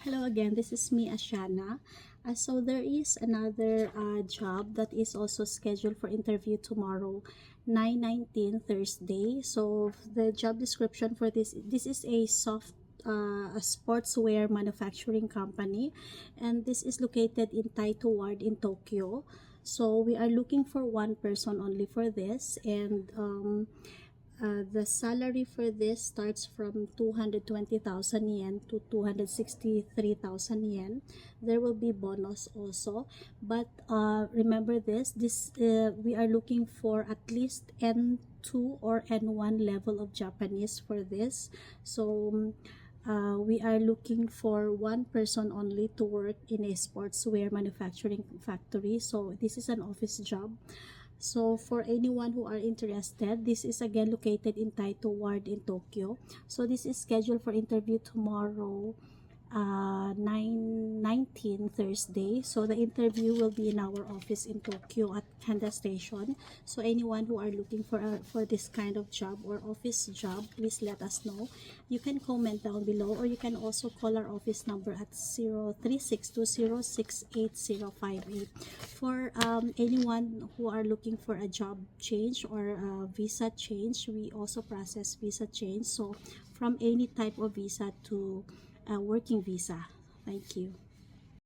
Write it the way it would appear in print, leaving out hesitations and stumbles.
Hello again, this is me, Ashana. So there is another job that is also scheduled for interview tomorrow, 9/19 Thursday. So the job description for this is a sportswear manufacturing company, and this is located in Taito Ward in Tokyo. So we are looking for one person only for this, and the salary for this starts from 220,000 yen to 263,000 yen. There will be bonus also, but remember this we are looking for at least N2 or N1 level of Japanese for this. So we are looking for one person only to work in a sportswear manufacturing factory. So this is an office job. So for anyone who are interested, this is again located in Taito Ward in Tokyo. So this is scheduled for interview tomorrow, 9/19 Thursday. So the interview will be in our office in Tokyo at Kanda Station. So anyone who are looking for this kind of job or office job, please let us know. You can comment down below, or you can also call our office number at 0362068058. For anyone who are looking for a job change or a visa change, we also process visa change. So from any type of visa to working visa. Thank you.